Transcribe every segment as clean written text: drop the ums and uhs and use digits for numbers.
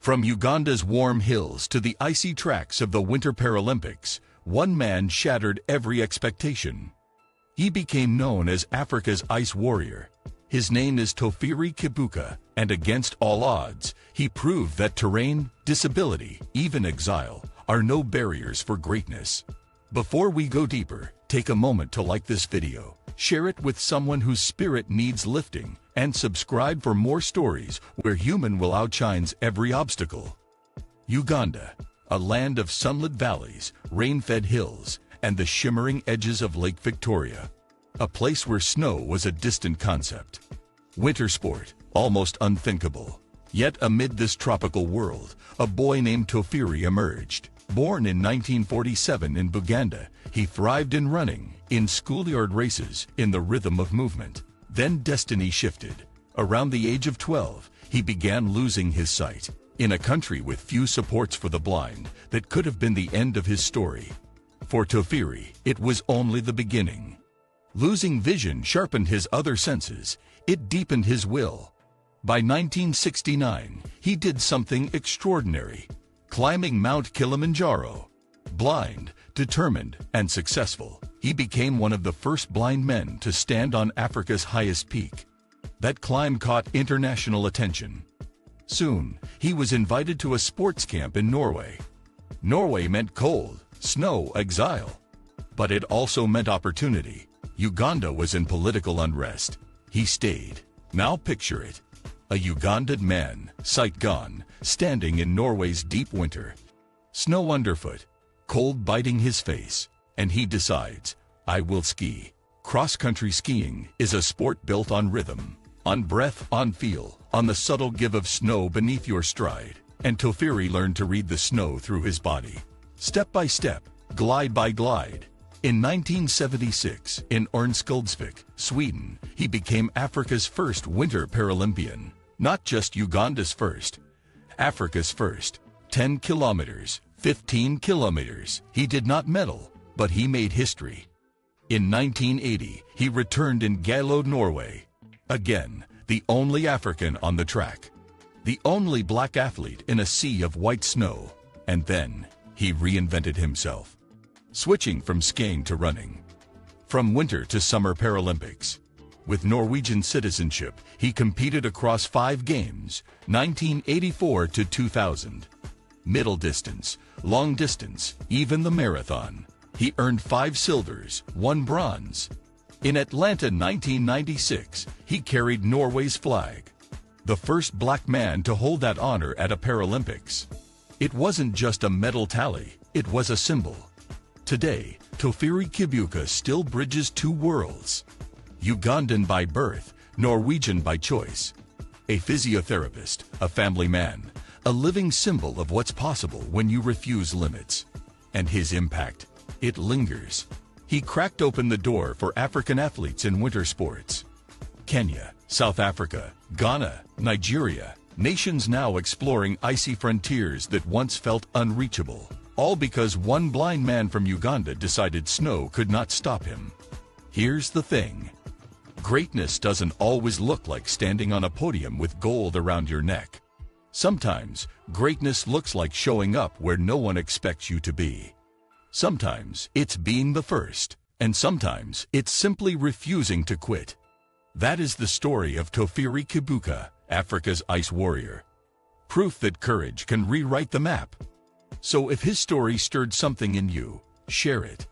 From Uganda's warm hills to the icy tracks of the Winter Paralympics, one man shattered every expectation. He became known as Africa's ice warrior. His name is Tofiri Kibuka, and against all odds, he proved that terrain, disability, even exile, are no barriers for greatness. Before we go deeper, take a moment to like this video, share it with someone whose spirit needs lifting, and subscribe for more stories where human will outshines every obstacle. Uganda, a land of sunlit valleys, rain-fed hills, and the shimmering edges of Lake Victoria. A place where snow was a distant concept. Winter sport, almost unthinkable. Yet amid this tropical world, a boy named Tofiri emerged. Born in 1947 in Buganda, he thrived in running, in schoolyard races, in the rhythm of movement. Then destiny shifted. Around the age of 12, he began losing his sight. In a country with few supports for the blind, that could have been the end of his story. For Tofiri, it was only the beginning. Losing vision sharpened his other senses. It deepened his will. By 1969, he did something extraordinary. Climbing Mount Kilimanjaro. Blind, determined, and successful, he became one of the first blind men to stand on Africa's highest peak. That climb caught international attention. Soon, he was invited to a sports camp in Norway. Norway meant cold, snow, exile. But it also meant opportunity. Uganda was in political unrest. He stayed. Now picture it. A Ugandan man, sight gone, standing in Norway's deep winter. Snow underfoot, cold biting his face, and he decides, I will ski. Cross-country skiing is a sport built on rhythm, on breath, on feel, on the subtle give of snow beneath your stride. And Tofiri learned to read the snow through his body. Step by step, glide by glide. In 1976, in Örnsköldsvik, Sweden, he became Africa's first Winter Paralympian. Not just Uganda's first, Africa's first. 10 kilometers, 15 kilometers. He did not medal, but he made history. In 1980, he returned in Oslo, Norway. Again, the only African on the track. The only black athlete in a sea of white snow. And then, he reinvented himself. Switching from skiing to running. From winter to summer Paralympics. With Norwegian citizenship, he competed across 5 games, 1984 to 2000. Middle distance, long distance, even the marathon. He earned 5 silvers, 1 bronze. In Atlanta 1996, he carried Norway's flag. The first black man to hold that honor at a Paralympics. It wasn't just a medal tally, it was a symbol. Today, Tofiri Kibuka still bridges 2 worlds. Ugandan by birth, Norwegian by choice. A physiotherapist, a family man, a living symbol of what's possible when you refuse limits. And his impact, it lingers. He cracked open the door for African athletes in winter sports. Kenya, South Africa, Ghana, Nigeria, nations now exploring icy frontiers that once felt unreachable. All because one blind man from Uganda decided snow could not stop him. Here's the thing. Greatness doesn't always look like standing on a podium with gold around your neck. Sometimes, greatness looks like showing up where no one expects you to be. Sometimes, it's being the first, and sometimes, it's simply refusing to quit. That is the story of Tofiri Kibuka, Africa's ice warrior. Proof that courage can rewrite the map. So if his story stirred something in you, share it.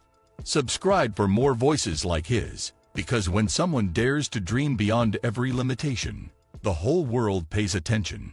Subscribe for more voices like his, because when someone dares to dream beyond every limitation, the whole world pays attention.